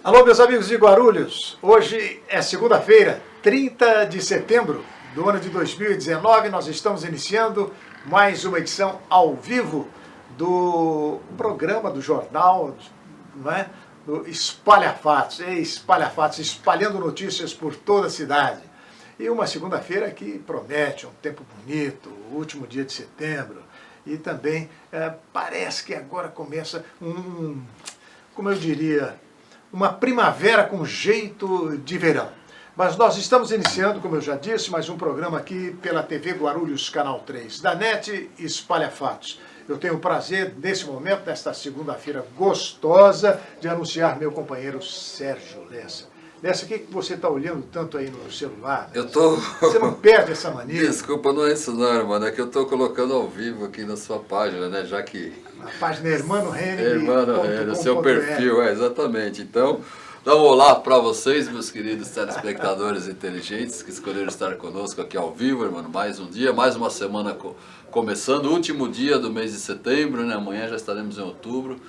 Alô, meus amigos de Guarulhos. Hoje é segunda-feira, 30 de setembro do ano de 2019. Nós estamos iniciando mais uma edição ao vivo do programa do jornal, não é? Do Espalha Fatos. Espalha Fatos, espalhando notícias por toda a cidade. E uma segunda-feira que promete um tempo bonito, o último dia de setembro. E também parece que agora começa como eu diria, uma primavera com jeito de verão. Mas nós estamos iniciando, como eu já disse, mais um programa aqui pela TV Guarulhos, Canal 3, da NET Espalha Fatos. Eu tenho o prazer, nesse momento, nesta segunda-feira gostosa, de anunciar meu companheiro Sérgio Lessa. Lessa, o que você está olhando tanto aí no celular? Eu tô... Você não perde essa mania? Desculpa, não é isso não, irmão. É que eu estou colocando ao vivo aqui na sua página, né? Já que... A página Hermano Henning. Hermano Henning, o seu perfil, exatamente. Então, dá um olá para vocês, meus queridos telespectadores inteligentes que escolheram estar conosco aqui ao vivo, irmão. Mais um dia, mais uma semana começando. Último dia do mês de setembro, né? Amanhã já estaremos em outubro.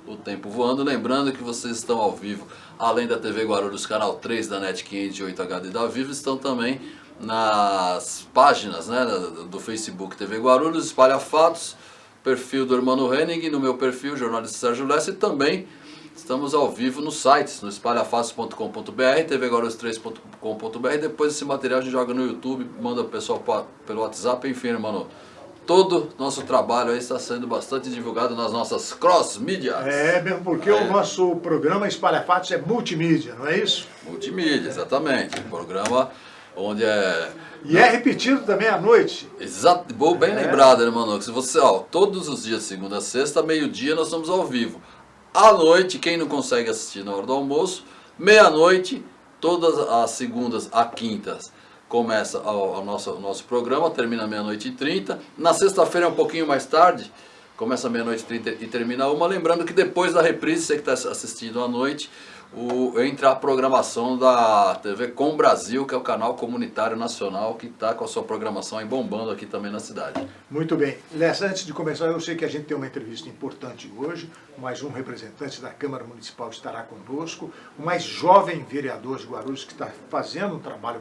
O tempo voando, lembrando que vocês estão ao vivo, além da TV Guarulhos, canal 3 da NET 508 HD da Vivo, estão também nas páginas, né, do Facebook TV Guarulhos, Espalha Fatos, perfil do Hermano Henning, no meu perfil, jornalista Sérgio Lessa, e também estamos ao vivo nos sites, no espalhafatos.com.br, tvguarulhos3.com.br, depois esse material a gente joga no YouTube, manda o pessoal pelo WhatsApp, enfim, irmão. Todo nosso trabalho aí está sendo bastante divulgado nas nossas cross-mídias. É, mesmo porque o nosso programa Espalha Fatos é multimídia, não é isso? Multimídia, exatamente. Um programa onde é... E é repetido também à noite. Exato, bem lembrado, né, mano? Se você, todos os dias, segunda a sexta, meio-dia, nós estamos ao vivo. À noite, quem não consegue assistir na hora do almoço, meia-noite, todas as segundas a quintas. Começa o nosso programa, termina meia-noite e 30. Na sexta-feira é um pouquinho mais tarde, começa meia-noite e 30 e termina uma. Lembrando que depois da reprise, você que está assistindo à noite, entra a programação da TV Com Brasil, que é o canal comunitário nacional, que está com a sua programação aí bombando aqui também na cidade. Muito bem. Lessa, antes de começar, eu sei que a gente tem uma entrevista importante hoje. Mais um representante da Câmara Municipal estará conosco. O mais jovem vereador de Guarulhos, que está fazendo um trabalho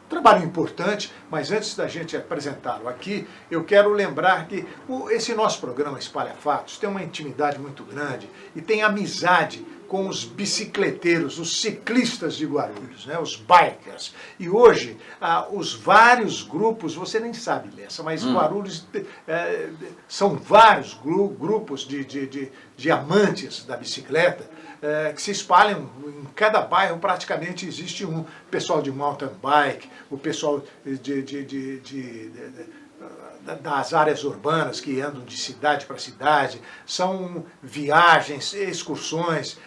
trabalho importante, mas antes da gente apresentá-lo aqui, eu quero lembrar que esse nosso programa Espalha Fatos tem uma intimidade muito grande e tem amizade com os bicicleteiros, os ciclistas de Guarulhos, né, os bikers. E hoje, os vários grupos, você nem sabe dessa, mas Guarulhos são vários grupos de amantes da bicicleta, que se espalham em cada bairro, praticamente existe um pessoal de mountain bike, o pessoal das áreas urbanas que andam de cidade para cidade, são viagens, excursões,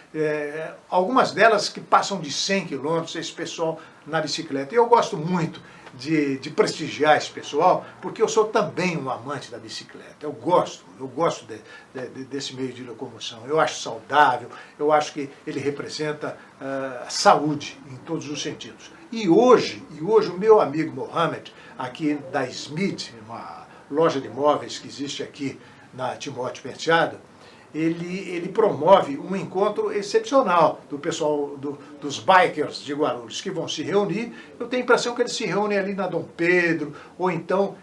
algumas delas que passam de 100 quilômetros, esse pessoal na bicicleta. E eu gosto muito de prestigiar esse pessoal, porque eu sou também um amante da bicicleta. Eu gosto desse meio de locomoção. Eu acho saudável, eu acho que ele representa saúde em todos os sentidos. E hoje o meu amigo Mohamed, aqui da Smith, uma loja de móveis que existe aqui na Timóteo Penteado, ele promove um encontro excepcional do pessoal dos bikers de Guarulhos, que vão se reunir. Eu tenho a impressão que eles se reúnem ali na Dom Pedro, ou então,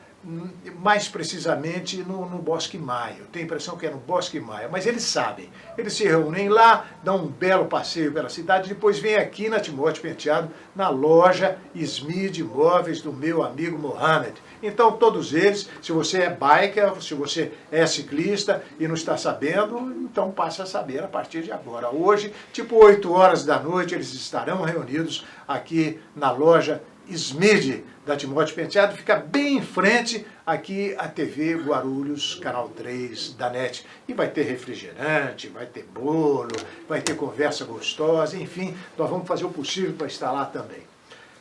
mais precisamente, no Bosque Maia. Eu tenho a impressão que é no Bosque Maia, mas eles sabem. Eles se reúnem lá, dão um belo passeio pela cidade, depois vêm aqui na Timóteo Penteado, na loja Smith Móveis do meu amigo Mohamed. Então, todos eles, se você é biker, se você é ciclista e não está sabendo, então passe a saber a partir de agora. Hoje, tipo 8 horas da noite, eles estarão reunidos aqui na loja Smith da Timóteo Penteado, fica bem em frente aqui a TV Guarulhos, canal 3 da NET. E vai ter refrigerante, vai ter bolo, vai ter conversa gostosa, enfim, nós vamos fazer o possível para estar lá também.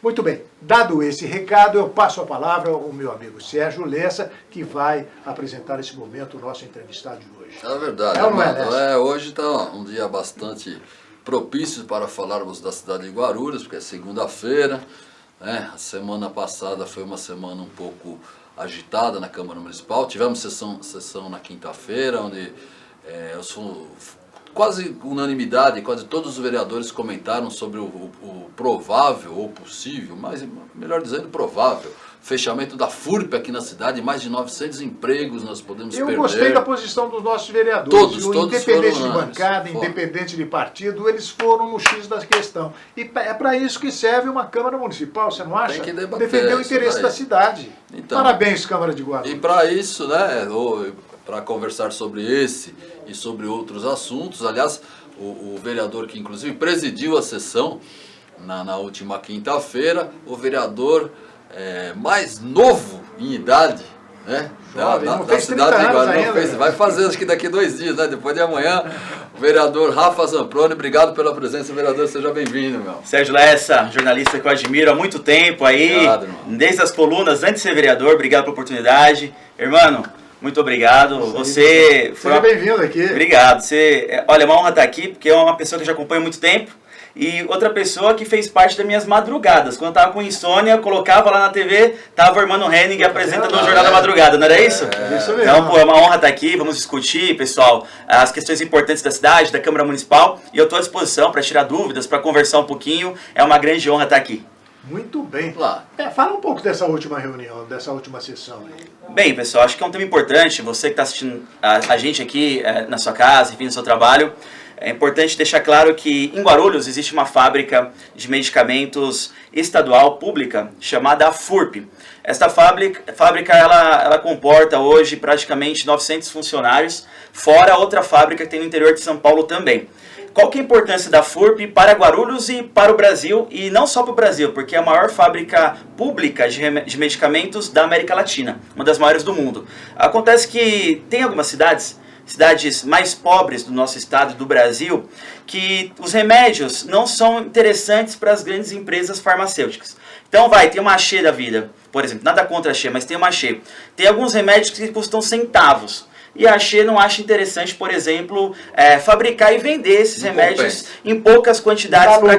Muito bem, dado esse recado, eu passo a palavra ao meu amigo Sérgio Lessa, que vai apresentar nesse momento o nosso entrevistado de hoje. É verdade, hoje está um dia bastante propício para falarmos da cidade de Guarulhos, porque é segunda-feira, né? A semana passada foi uma semana um pouco agitada na Câmara Municipal, tivemos sessão na quinta-feira, onde quase unanimidade, quase todos os vereadores comentaram sobre o provável ou possível, mas melhor dizendo provável, fechamento da FURP aqui na cidade, mais de 900 empregos nós podemos perder. Eu gostei da posição dos nossos vereadores. Todos Independente foram de bancada, independente de partido, eles foram no X da questão. E é para isso que serve uma Câmara Municipal, você não acha? Tem que debater, defender o interesse da cidade. Então, parabéns, Câmara de Guarulhos. E para isso, né, para conversar sobre esse e sobre outros assuntos, aliás, o vereador que inclusive presidiu a sessão na última quinta-feira, o vereador mais novo em idade, né? Da cidade de Guarulhos. Vai fazer, acho que daqui 2 dias, né? Depois de amanhã, o vereador Rafa Zamproni. Obrigado pela presença, vereador. Seja bem-vindo, meu. Sérgio Lessa, jornalista que eu admiro há muito tempo aí. Obrigado, irmão. Desde as colunas, antes de ser vereador. Obrigado pela oportunidade. Irmão, muito obrigado. Você foi. Seja bem-vindo aqui. Obrigado. Olha, é uma honra estar aqui, porque é uma pessoa que eu já acompanho há muito tempo. E outra pessoa que fez parte das minhas madrugadas. Quando eu tava com insônia, colocava lá na TV, tava o Hermano Henning apresentando o Jornal da Madrugada, não era isso? Isso mesmo. Então, pô, é uma honra estar aqui. Vamos discutir, pessoal, as questões importantes da cidade, da Câmara Municipal. E eu estou à disposição para tirar dúvidas, para conversar um pouquinho. É uma grande honra estar aqui. Muito bem. Fala um pouco dessa última reunião, dessa última sessão aí. Bem, pessoal, acho que é um tema importante. Você que está assistindo a gente aqui na sua casa, enfim, no seu trabalho. É importante deixar claro que em Guarulhos existe uma fábrica de medicamentos estadual pública chamada FURP. Esta fábrica ela comporta hoje praticamente 900 funcionários, fora outra fábrica que tem no interior de São Paulo também. Qual que é a importância da FURP para Guarulhos e para o Brasil, e não só para o Brasil, porque é a maior fábrica pública de medicamentos da América Latina, uma das maiores do mundo. Acontece que tem algumas cidades mais pobres do nosso estado e do Brasil, que os remédios não são interessantes para as grandes empresas farmacêuticas. Então tem uma Axê da vida, por exemplo, nada contra a Axê, mas tem uma Axê. Tem alguns remédios que custam centavos. E a Axê não acha interessante, por exemplo, fabricar e vender esses remédios em poucas quantidades para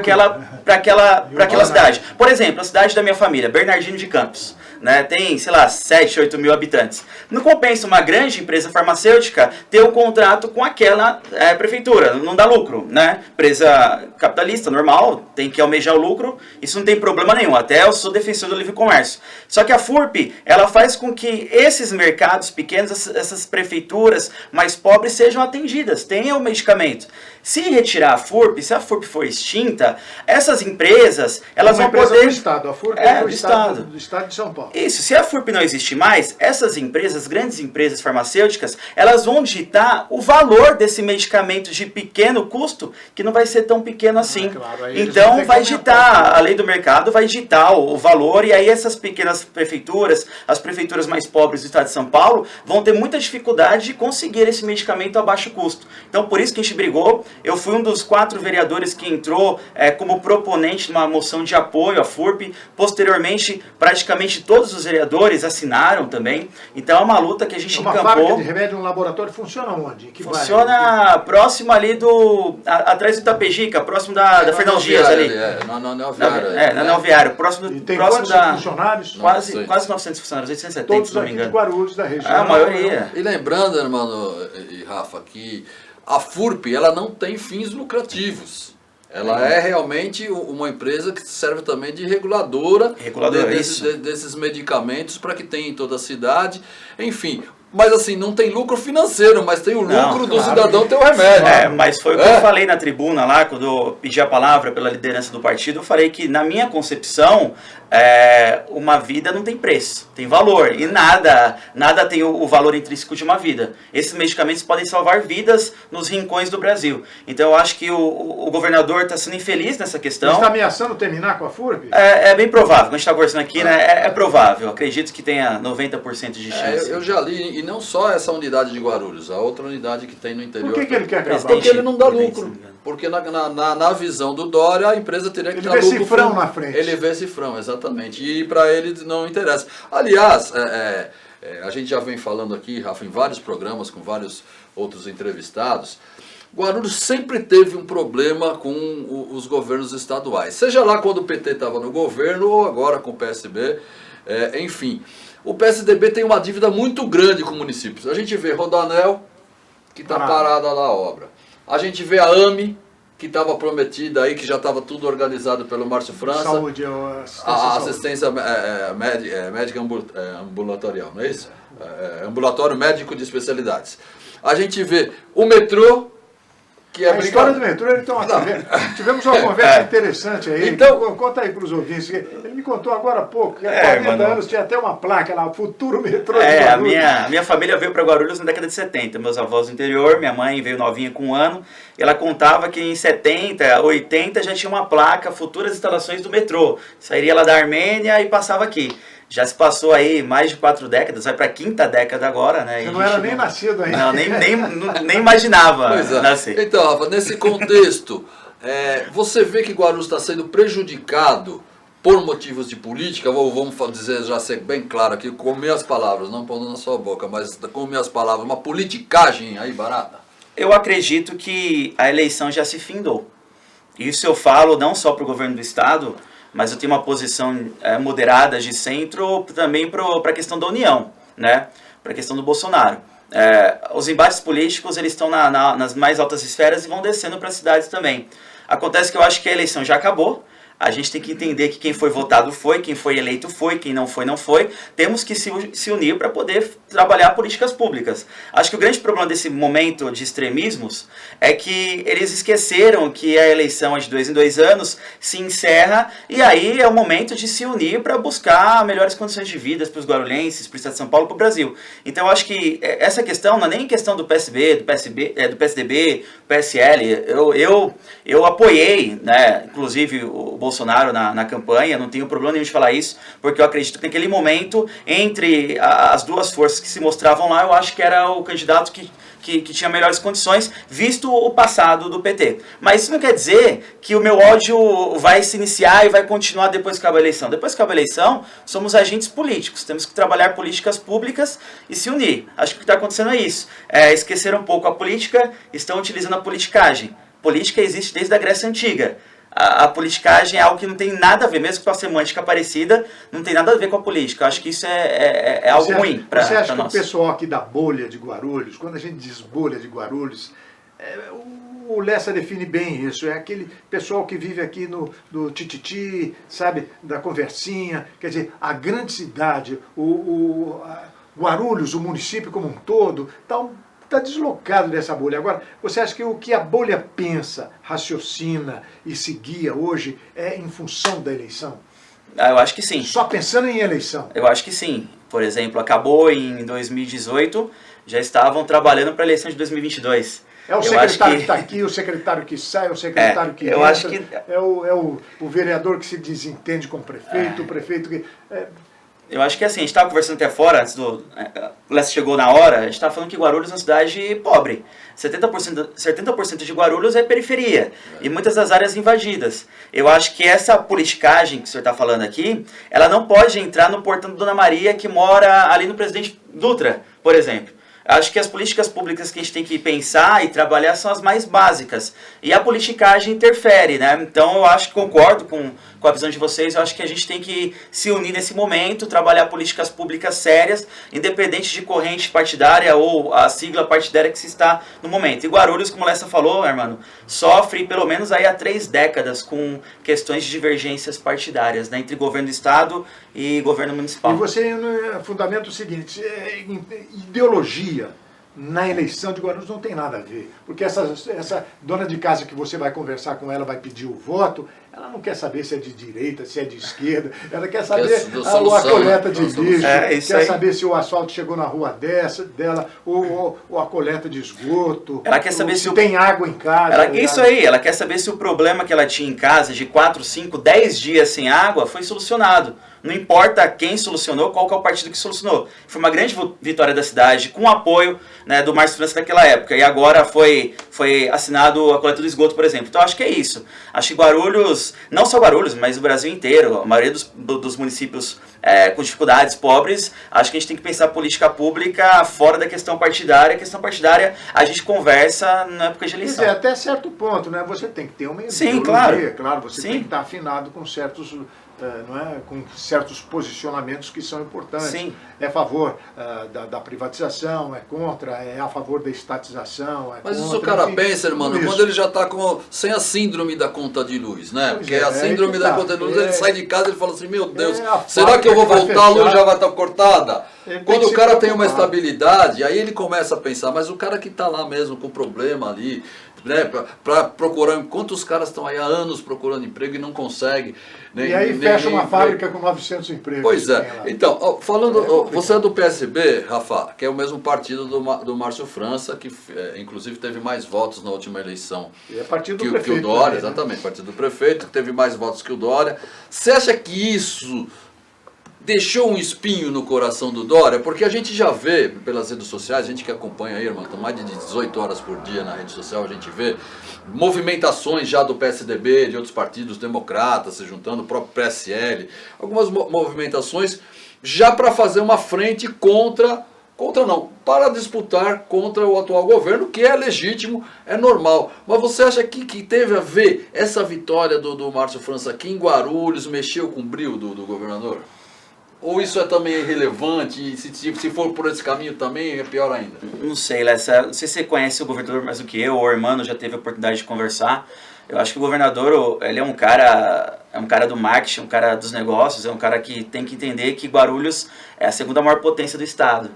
aquela cidade. Por exemplo, a cidade da minha família, Bernardino de Campos. Né, tem, sei lá, 7, 8 mil habitantes. Não compensa uma grande empresa farmacêutica ter um contrato com aquela prefeitura, não dá lucro, né? Empresa capitalista, normal, tem que almejar o lucro, isso não tem problema nenhum, até eu sou defensor do livre comércio. Só que a FURP, ela faz com que esses mercados pequenos, essas prefeituras mais pobres sejam atendidas, tenham o medicamento. Se retirar a FURP, se a FURP for extinta, essas empresas, elas vão poder... do Estado, a FURP é do Estado de São Paulo. Isso, se a FURP não existir mais, essas empresas, grandes empresas farmacêuticas, elas vão ditar o valor desse medicamento de pequeno custo, que não vai ser tão pequeno assim. Claro, então vai ditar, a lei do mercado vai ditar o valor, e aí essas pequenas prefeituras, as prefeituras mais pobres do estado de São Paulo, vão ter muita dificuldade de conseguir esse medicamento a baixo custo. Então por isso que a gente brigou. Eu fui um dos 4 vereadores que entrou como proponente de uma moção de apoio à FURP. Posteriormente, praticamente todos os vereadores assinaram também. Então é uma luta que a gente encampou. Uma fábrica de remédio, um laboratório, funciona onde? Que funciona próximo ali atrás do Itapejica, próximo da Fernão Dias ali. Na Neoviário. Na Neoviário. Próximo tem quantos funcionários? Quase 900 funcionários, 870, todos se não me engano. Todos aqui de Guarulhos, da região. A maioria. E lembrando, irmão e Rafa, que a FURP, ela não tem fins lucrativos. Ela é realmente uma empresa que serve também de reguladora desses medicamentos para que tenha em toda a cidade. Enfim, mas assim, não tem lucro financeiro, mas tem o lucro do cidadão ter o remédio. Mas foi o que eu falei na tribuna lá, quando eu pedi a palavra pela liderança do partido, eu falei que na minha concepção, uma vida não tem preço, tem valor. E nada tem o valor intrínseco de uma vida. Esses medicamentos podem salvar vidas nos rincões do Brasil. Então eu acho que o governador está sendo infeliz nessa questão. Você está ameaçando terminar com a FURP? É bem provável. Quando a gente está conversando aqui, né, é provável. Acredito que tenha 90% de chance. Eu já li, e não só essa unidade de Guarulhos, a outra unidade que tem no interior. Por que ele quer acabar? Porque ele não dá lucro. Porque na visão do Dória, a empresa teria que dar lucro. Ele vê cifrão na frente. Ele vê cifrão, exatamente. E para ele não interessa. Aliás, a gente já vem falando aqui, Rafa, em vários programas, com vários outros entrevistados, Guarulhos sempre teve um problema com os governos estaduais. Seja lá quando o PT estava no governo ou agora com o PSB, enfim. O PSDB tem uma dívida muito grande com municípios. A gente vê Rodoanel, que está parada lá a obra. A gente vê a AME, que estava prometida aí, que já estava tudo organizado pelo Márcio França. Saúde, a assistência médica ambulatorial, não é isso? Ambulatório médico de especialidades. A gente vê o metrô, que é a história do metrô, então, tivemos uma conversa interessante aí. Então, conta aí para os ouvintes. Ele me contou agora há pouco, que há 40 anos tinha até uma placa lá, Futuro Metrô de Guarulhos. A minha família veio para Guarulhos na década de 70. Meus avós do interior, minha mãe veio novinha com 1 ano. E ela contava que em 70, 80 já tinha uma placa, futuras instalações do metrô. Sairia lá da Armênia e passava aqui. Já se passou aí mais de 4 décadas, vai para a 5ª década agora, né? Você não era nem nascido ainda. Não, nem imaginava nascer. Então, Rafa, nesse contexto, você vê que Guarulhos está sendo prejudicado por motivos de política, vamos dizer, já ser bem claro aqui, com minhas palavras, não pondo na sua boca, mas com minhas palavras, uma politicagem aí barata? Eu acredito que a eleição já se findou. Isso eu falo não só para o governo do Estado, mas eu tenho uma posição moderada de centro também para a questão da União, né? Para a questão do Bolsonaro. Os embates políticos eles estão nas mais altas esferas e vão descendo para as cidades também. Acontece que eu acho que a eleição já acabou. A gente tem que entender que quem foi votado foi, quem foi eleito foi, quem não foi, não foi. Temos que se unir para poder trabalhar políticas públicas. Acho que o grande problema desse momento de extremismos é que eles esqueceram que a eleição é de 2 em 2 anos, se encerra, e aí é o momento de se unir para buscar melhores condições de vida para os guarulhenses, para o Estado de São Paulo, para o Brasil. Então eu acho que essa questão não é nem questão do PSB, do PSDB, PSL. Eu apoiei, né, inclusive o Bolsonaro na campanha, não tenho problema nenhum de falar isso, porque eu acredito que naquele momento, entre as duas forças que se mostravam lá, eu acho que era o candidato que tinha melhores condições, visto o passado do PT. Mas isso não quer dizer que o meu ódio vai se iniciar e vai continuar depois que acaba a eleição. Depois que acaba a eleição, somos agentes políticos, temos que trabalhar políticas públicas e se unir. Acho que o que está acontecendo é isso. Esqueceram um pouco a política, estão utilizando a politicagem. Política existe desde a Grécia Antiga. A politicagem é algo que não tem nada a ver, mesmo com a semântica parecida, não tem nada a ver com a política. Eu acho que isso é algo ruim para nós. Você acha que o pessoal aqui da bolha de Guarulhos, quando a gente diz bolha de Guarulhos, o Lessa define bem isso, é aquele pessoal que vive aqui no tititi, sabe, da conversinha, quer dizer, a grande cidade, Guarulhos, o município como um todo, está deslocado dessa bolha. Agora, você acha que o que a bolha pensa, raciocina e se guia hoje é em função da eleição? Eu acho que sim. Só pensando em eleição? Eu acho que sim. Por exemplo, acabou em 2018, já estavam trabalhando para a eleição de 2022. É o secretário que está aqui, o secretário que sai, o secretário que entra, acho que é o vereador que se desentende com o prefeito que... Eu acho que assim, a gente estava conversando até fora, antes do Lessa chegou na hora, a gente estava falando que Guarulhos é uma cidade pobre. 70% de Guarulhos é periferia e muitas das áreas invadidas. Eu acho que essa politicagem que o senhor está falando aqui, ela não pode entrar no portão do Dona Maria que mora ali no Presidente Dutra, por exemplo. Acho que as políticas públicas que a gente tem que pensar e trabalhar são as mais básicas. E a politicagem interfere, né? Então eu acho que concordo com a visão de vocês. Eu acho que a gente tem que se unir nesse momento, trabalhar políticas públicas sérias, independente de corrente partidária ou a sigla partidária que se está no momento. E Guarulhos, como o Lessa falou, irmão, sofre pelo menos aí há 3 décadas com questões de divergências partidárias, né, entre governo do Estado e governo municipal. E você fundamenta o seguinte, ideologia na eleição de Guarulhos não tem nada a ver, porque essa dona de casa que você vai conversar com ela, vai pedir o voto, ela não quer saber se é de direita, se é de esquerda, ela quer saber a coleta de lixo, quer saber se o asfalto chegou na rua dela, ou a coleta de esgoto, ela quer saber se tem água em casa. Isso aí, ela quer saber se o problema que ela tinha em casa de 4, 5, 10 dias sem água foi solucionado. Não importa quem solucionou, qual que é o partido que solucionou. Foi uma grande vitória da cidade, com o apoio, né, do Márcio França naquela época. E agora foi assinado a coleta do esgoto, por exemplo. Então acho que é isso. Acho que Guarulhos, não só Guarulhos, mas o Brasil inteiro, a maioria dos municípios com dificuldades, pobres, acho que a gente tem que pensar política pública fora da questão partidária. A questão partidária a gente conversa na época de eleição. Até certo ponto, né? Você tem que ter uma ideologia, claro, você tem que estar afinado com certos não é, com certos posicionamentos que são importantes. Sim. É a favor da privatização, é contra, é a favor da estatização, Mas contra, isso o cara enfim, pensa, irmão, tudo quando isso. ele já está sem a síndrome da conta de luz, né? Pois Porque é, a síndrome da tá. conta de luz, ele sai de casa e fala assim, meu Deus, a será que eu vou fábrica que voltar, a vai luz fechar. já vai estar cortada? Ele tem Quando que o se cara tem uma preocupar. estabilidade, aí ele começa a pensar, mas o cara que está lá mesmo com problema ali, né, para procurar, enquanto os caras estão aí há anos procurando emprego e não conseguem. E aí fecha uma fábrica com 900 empregos. Pois é. Então, ó, falando, você é do PSB, Rafa, que é o mesmo partido do Márcio França, que inclusive teve mais votos na última eleição E é partido do que prefeito. o Dória, também, né? exatamente, partido do prefeito, que teve mais votos que o Dória. Você acha que isso deixou um espinho no coração do Dória? Porque a gente já vê pelas redes sociais, a gente que acompanha aí, irmão, mais de 18 horas por dia na rede social, a gente vê movimentações já do PSDB, de outros partidos democratas se juntando, o próprio PSL, algumas movimentações já para fazer uma frente para disputar contra o atual governo, que é legítimo, é normal. Mas você acha que teve a ver essa vitória do Márcio França aqui em Guarulhos, mexeu com o brio do governador? Ou isso é também irrelevante, e se for por esse caminho também é pior ainda? Não sei, Lessa, não sei se você conhece o governador mais do que eu, ou o Hermano já teve a oportunidade de conversar. Eu acho que o governador, ele é um cara do marketing, um cara dos negócios, é um cara que tem que entender que Guarulhos é a segunda maior potência do estado.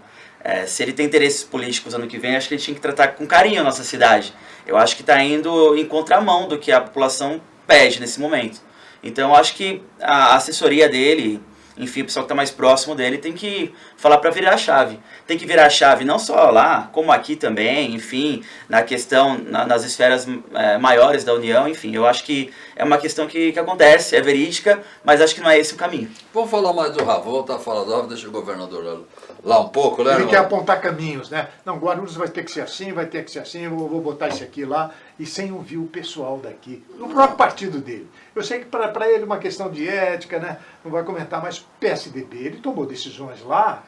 Se ele tem interesses políticos ano que vem, acho que ele tinha que tratar com carinho a nossa cidade. Eu acho que está indo em contramão do que a população pede nesse momento. Então eu acho que a assessoria dele, enfim, o pessoal que está mais próximo dele tem que falar para virar a chave. Tem que virar a chave não só lá, como aqui também, enfim, na questão, nas esferas maiores da União, enfim. Eu acho que é uma questão que acontece, é verídica, mas acho que não é esse o caminho. Vamos falar mais do Rafa, vou voltar a falar do Rafa, deixa o governador lá um pouco, né? Ele quer apontar caminhos, né? Não, Guarulhos vai ter que ser assim, eu vou botar esse aqui lá, e sem ouvir o pessoal daqui, no próprio partido dele. Eu sei que para ele é uma questão de ética, né? Não vai comentar, mas PSDB, ele tomou decisões lá,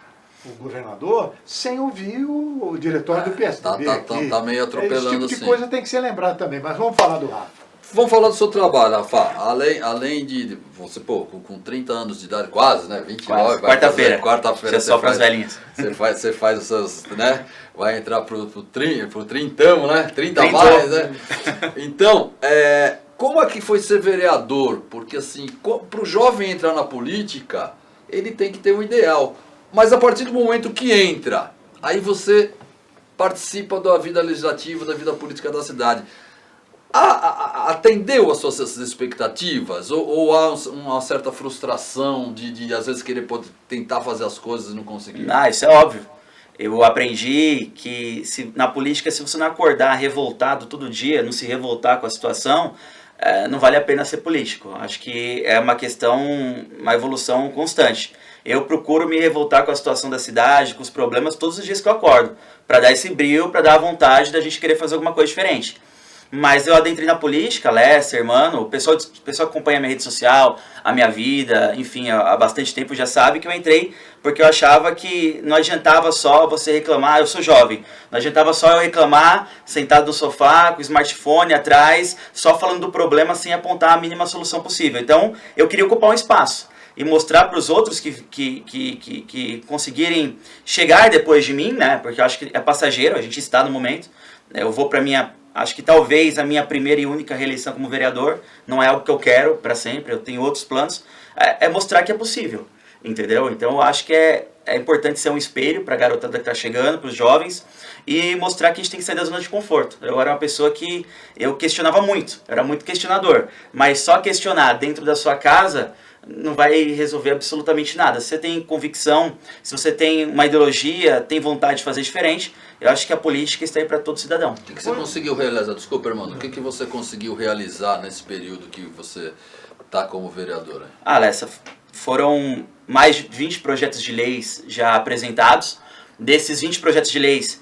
o governador, sem ouvir o diretório do PSDB. Tá meio atropelando. Esse tipo de coisa tem que ser lembrado também, mas vamos falar do Rafa. Vamos falar do seu trabalho, Rafa. Além de você, com 30 anos de idade, quase, né? 29, quarta-feira. Quarta-feira. Você só para as velhinhas. Você faz os seus, né? Vai entrar pro trintão, né? 30 a mais, né? Então, como é que foi ser vereador? Porque assim, para o jovem entrar na política, ele tem que ter um ideal. Mas a partir do momento que entra, aí você participa da vida legislativa, da vida política da cidade. Atendeu às suas expectativas? Ou há uma certa frustração de às vezes querer tentar fazer as coisas e não conseguir? Isso é óbvio. Eu aprendi que na política, se você não acordar revoltado todo dia, não se revoltar com a situação, não vale a pena ser político. Acho que é uma questão, uma evolução constante. Eu procuro me revoltar com a situação da cidade, com os problemas, todos os dias que eu acordo, para dar esse brilho, para dar a vontade da gente querer fazer alguma coisa diferente. Mas eu adentrei na política, Lessa, Hermano, o pessoal que acompanha a minha rede social, a minha vida, enfim, há bastante tempo já sabe que eu entrei porque eu achava que não adiantava só você reclamar, eu sou jovem, não adiantava só eu reclamar, sentado no sofá, com o smartphone atrás, só falando do problema sem apontar a mínima solução possível. Então, eu queria ocupar um espaço e mostrar para os outros que conseguirem chegar depois de mim, né? Porque eu acho que é passageiro, a gente está no momento. Eu vou para acho que talvez a minha primeira e única reeleição como vereador, não é algo que eu quero para sempre, eu tenho outros planos, é mostrar que é possível, entendeu? Então eu acho que é importante ser um espelho para a garotada que está chegando, para os jovens, e mostrar que a gente tem que sair da zona de conforto. Eu era uma pessoa que eu questionava muito, era muito questionador, mas só questionar dentro da sua casa não vai resolver absolutamente nada. Se você tem convicção, se você tem uma ideologia, tem vontade de fazer diferente, eu acho que a política está aí para todo cidadão. O que você conseguiu realizar? Desculpa, irmão. O que você conseguiu realizar nesse período que você está como vereadora? Lessa, foram mais de 20 projetos de leis já apresentados. Desses 20 projetos de leis,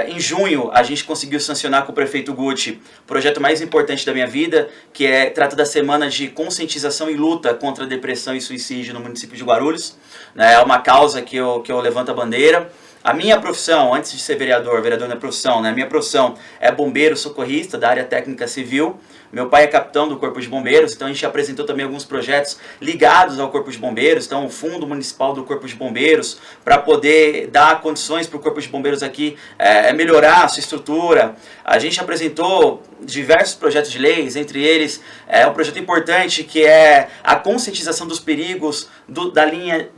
em junho a gente conseguiu sancionar com o prefeito Guti o projeto mais importante da minha vida, que trata da semana de conscientização e luta contra a depressão e suicídio no município de Guarulhos. É uma causa que eu levanto a bandeira. A minha profissão, antes de ser vereador não é profissão, né? A minha profissão é bombeiro socorrista da área técnica civil. Meu pai é capitão do Corpo de Bombeiros, então a gente apresentou também alguns projetos ligados ao Corpo de Bombeiros, então o Fundo Municipal do Corpo de Bombeiros, para poder dar condições para o Corpo de Bombeiros aqui melhorar a sua estrutura. A gente apresentou diversos projetos de leis, entre eles um projeto importante que é a conscientização dos perigos da linha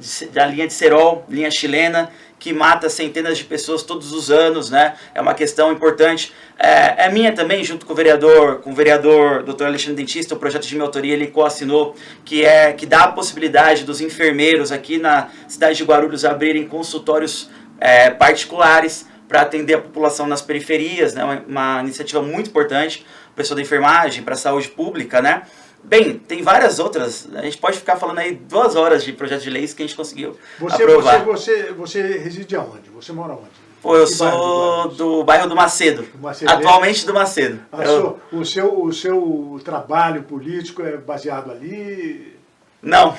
de cerol, linha chilena, que mata centenas de pessoas todos os anos, né? É uma questão importante. É minha também, junto com o vereador Dr. Alexandre Dentista, o projeto de minha autoria ele coassinou, que dá a possibilidade dos enfermeiros aqui na cidade de Guarulhos abrirem consultórios particulares para atender a população nas periferias, né? Uma iniciativa muito importante, o pessoal da enfermagem, para a saúde pública, né? Bem, tem várias outras, a gente pode ficar falando aí 2 horas de projetos de leis que a gente conseguiu aprovar. Você reside aonde? Você mora onde? Pô, eu sou do bairro do Macedo, atualmente do Macedo. O seu trabalho político é baseado ali? Não.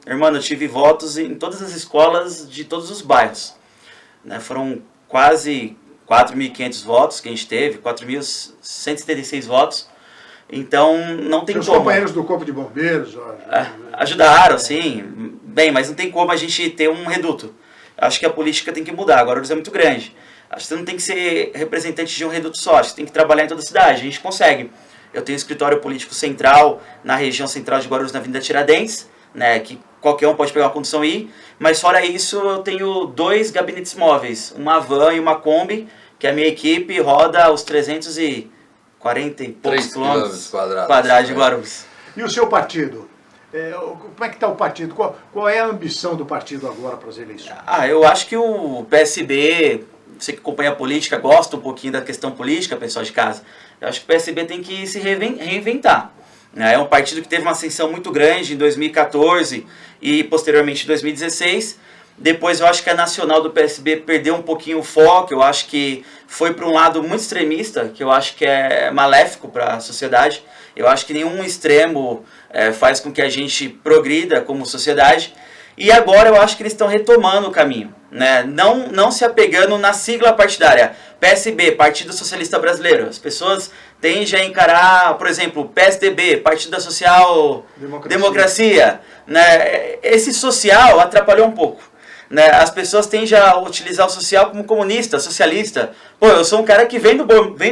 Irmão, eu tive votos em todas as escolas de todos os bairros. Né? Foram quase 4.500 votos que a gente teve, 4.176 votos. Então, não tem Seus como. Os companheiros do Corpo de Bombeiros ajudaram, sim. Bem, mas não tem como a gente ter um reduto. Acho que a política tem que mudar. Agora, Guarulhos é muito grande. Acho que você não tem que ser representante de um reduto só. Acho que você tem que trabalhar em toda a cidade. A gente consegue. Eu tenho um escritório político central na região central de Guarulhos, na Avenida Tiradentes, né, que qualquer um pode pegar uma condução e ir. Mas, fora isso, eu tenho 2 gabinetes móveis. Uma van e uma Kombi, que a minha equipe roda os 340 e poucos quilômetros quadrados de Guarulhos. E o seu partido? Como é que está o partido? Qual é a ambição do partido agora para as eleições? Eu acho que o PSB, você que acompanha a política, gosta um pouquinho da questão política, pessoal de casa. Eu acho que o PSB tem que se reinventar. É um partido que teve uma ascensão muito grande em 2014 e posteriormente em 2016. Depois eu acho que a nacional do PSB perdeu um pouquinho o foco, eu acho que foi para um lado muito extremista, que eu acho que é maléfico para a sociedade. Eu acho que nenhum extremo faz com que a gente progrida como sociedade. E agora eu acho que eles estão retomando o caminho, né? Não se apegando na sigla partidária. PSB, Partido Socialista Brasileiro. As pessoas tendem a encarar, por exemplo, PSDB, Partido da Social Democracia. Né? Esse social atrapalhou um pouco. Né? As pessoas tendem a utilizar o social como comunista, socialista. Pô, eu sou um cara que vem do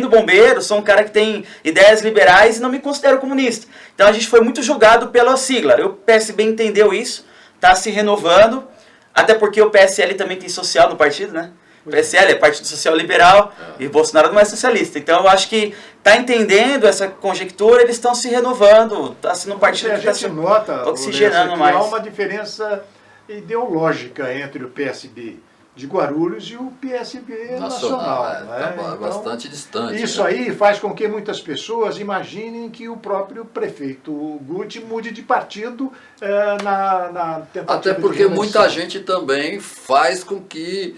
bombeiro, sou um cara que tem ideias liberais e não me considero comunista. Então a gente foi muito julgado pela sigla. O PSB entendeu isso, está se renovando, até porque o PSL também tem social no partido, né? O PSL é Partido Social Liberal e Bolsonaro não é socialista. Então eu acho que está entendendo essa conjectura, eles estão se renovando, está sendo um partido que está se oxigenando mais. Há uma diferença ideológica entre o PSB de Guarulhos e o PSB nacional. Né? Então, bastante distante. Isso aí faz com que muitas pessoas imaginem que o próprio prefeito Guti mude de partido na tentativa. Até porque muita gente também faz com que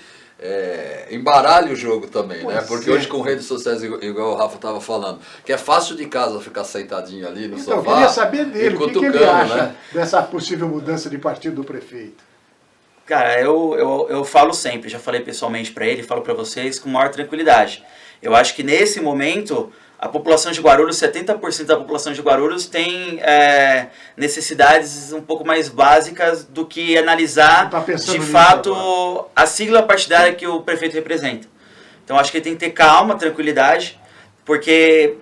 embaralhe o jogo também, né? Porque hoje com redes sociais, igual o Rafa estava falando, que é fácil de casa ficar sentadinho ali no sofá. Eu queria saber dele, o que ele acha dessa possível mudança de partido do prefeito. Cara, eu falo sempre, já falei pessoalmente para ele, falo para vocês com maior tranquilidade. Eu acho que nesse momento a população de Guarulhos, 70% da população de Guarulhos tem necessidades um pouco mais básicas do que analisar de fato a sigla partidária que o prefeito representa. Então acho que ele tem que ter calma, tranquilidade, porque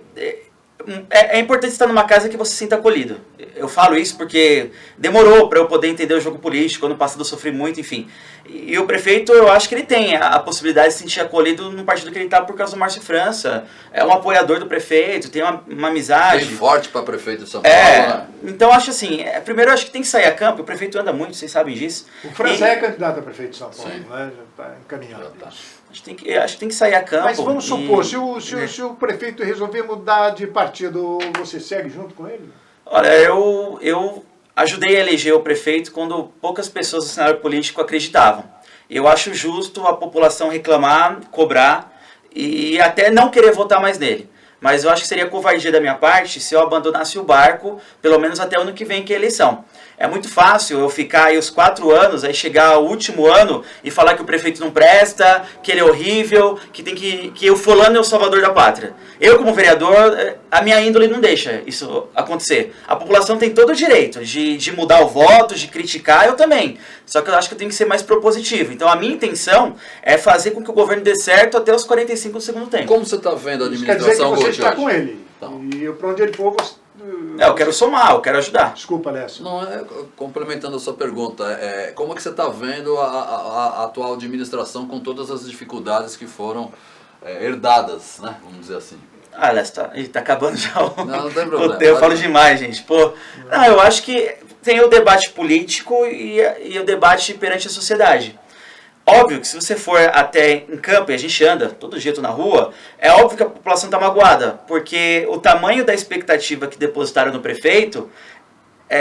é importante estar numa casa que você se sinta acolhido. Eu falo isso porque demorou para eu poder entender o jogo político, ano passado eu sofri muito, enfim. E o prefeito, eu acho que ele tem a possibilidade de se sentir acolhido no partido que ele está por causa do Márcio França. É um apoiador do prefeito, tem uma amizade. Bem forte para prefeito de São Paulo. Né? Então acho assim, primeiro eu acho que tem que sair a campo, o prefeito anda muito, vocês sabem disso. O França é candidato a prefeito de São Paulo, né? Já está encaminhado. Acho que tem que sair a campo. Mas vamos supor, se o prefeito resolver mudar de partido, você segue junto com ele? Olha, eu ajudei a eleger o prefeito quando poucas pessoas do cenário político acreditavam. Eu acho justo a população reclamar, cobrar e até não querer votar mais nele. mas eu acho que seria covardia da minha parte se eu abandonasse o barco, pelo menos até o ano que vem, que é a eleição. É muito fácil eu ficar aí os 4 anos, aí chegar ao último ano e falar que o prefeito não presta, que ele é horrível, que o fulano é o salvador da pátria. Eu, como vereador, a minha índole não deixa isso acontecer. A população tem todo o direito de mudar o voto, de criticar, eu também. Só que eu acho que eu tenho que ser mais propositivo. Então a minha intenção é fazer com que o governo dê certo até os 45 do segundo tempo. Como você está vendo a Isso quer dizer que administração você hoje? está com ele. Então. E para onde ele for, você... Eu quero somar, eu quero ajudar. Desculpa, Lécio. Não, complementando a sua pergunta, como é que você está vendo a atual administração com todas as dificuldades que foram herdadas, né? Vamos dizer assim. Ah, Lécio, tá acabando já o... Não tem problema. Eu falo demais, gente. Pô, não, eu acho que tem o debate político e o debate perante a sociedade. Óbvio que se você for até em campo, e a gente anda todo jeito na rua, é óbvio que a população está magoada, porque o tamanho da expectativa que depositaram no prefeito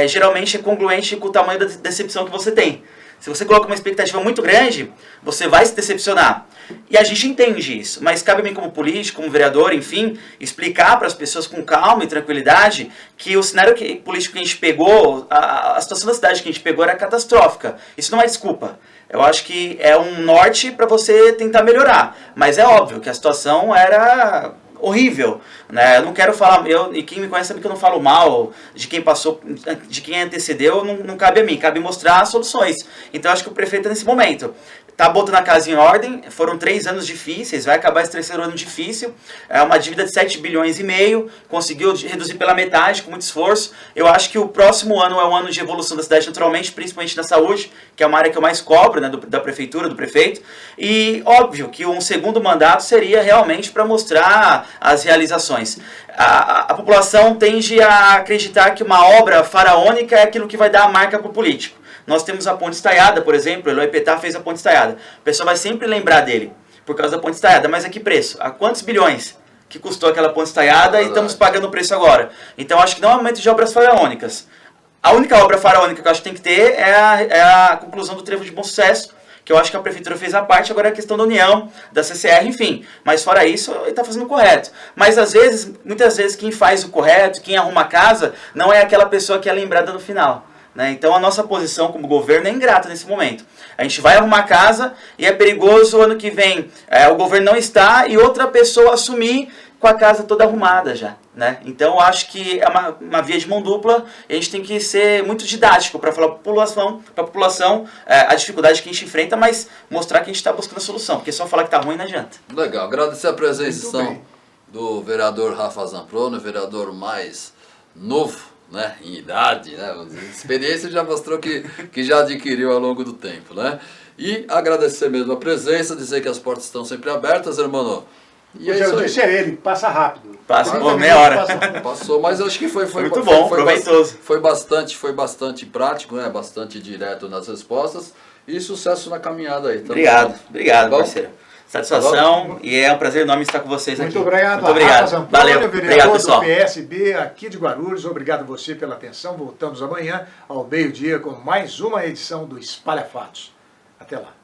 geralmente é congruente com o tamanho da decepção que você tem. Se você coloca uma expectativa muito grande, você vai se decepcionar. E a gente entende isso, mas cabe a mim como político, como vereador, enfim, explicar para as pessoas com calma e tranquilidade que o cenário político que a gente pegou, a situação da cidade que a gente pegou era catastrófica. Isso não é desculpa. Eu acho que é um norte para você tentar melhorar. Mas é óbvio que a situação era horrível, né? Eu não quero falar, e quem me conhece sabe que eu não falo mal de quem passou, de quem antecedeu, não cabe a mim, cabe mostrar soluções. Então eu acho que o prefeito nesse momento tá botando a casa em ordem, foram 3 anos difíceis, vai acabar esse 3º ano difícil, é uma dívida de 7,5 bilhões, conseguiu reduzir pela metade com muito esforço. Eu acho que o próximo ano é um ano de evolução da cidade naturalmente, principalmente na saúde, que é uma área que eu mais cobro, né, da prefeitura, do prefeito, e óbvio que um segundo mandato seria realmente para mostrar as realizações. A população tende a acreditar que uma obra faraônica é aquilo que vai dar a marca para o político. Nós temos a Ponte Estaiada, por exemplo, Eloy Petá fez a Ponte Estaiada. O pessoal vai sempre lembrar dele, por causa da Ponte Estaiada. Mas a que preço? A quantos bilhões que custou aquela Ponte Estaiada e estamos pagando o preço agora? Então acho que não é momento de obras faraônicas. A única obra faraônica que eu acho que tem que ter é a conclusão do Trevo de Bom Sucesso, que eu acho que a prefeitura fez a parte, agora é a questão da União, da CCR, enfim. Mas fora isso, ele está fazendo o correto. Mas às vezes, muitas vezes, quem faz o correto, quem arruma a casa, não é aquela pessoa que é lembrada no final. Né? Então a nossa posição como governo é ingrata nesse momento. A gente vai arrumar a casa e é perigoso ano que vem o governo não está e outra pessoa assumir com a casa toda arrumada já. Né? Então eu acho que é uma via de mão dupla e a gente tem que ser muito didático para falar para a população a dificuldade que a gente enfrenta, mas mostrar que a gente está buscando a solução, porque só falar que está ruim não adianta. Legal, agradecer a presença do vereador Rafa Zamproni, o vereador mais novo, né, em idade, né, experiência já mostrou que já adquiriu ao longo do tempo, né? E agradecer mesmo a presença, dizer que as portas estão sempre abertas, irmão. E é isso aí. Disse ele, passa rápido. Passa meia hora. Passou, mas eu acho que foi muito bom, proveitoso. Foi bastante prático, né, bastante direto nas respostas e sucesso na caminhada aí. Obrigado, parceiro. Satisfação e é um prazer enorme estar com vocês aqui. Muito obrigado. Muito obrigado. Zamproni, Valeu. vereador Obrigado, pessoal. do PSB aqui de Guarulhos. Obrigado a você pela atenção. Voltamos amanhã ao meio-dia com mais uma edição do Espalha Fatos. Até lá.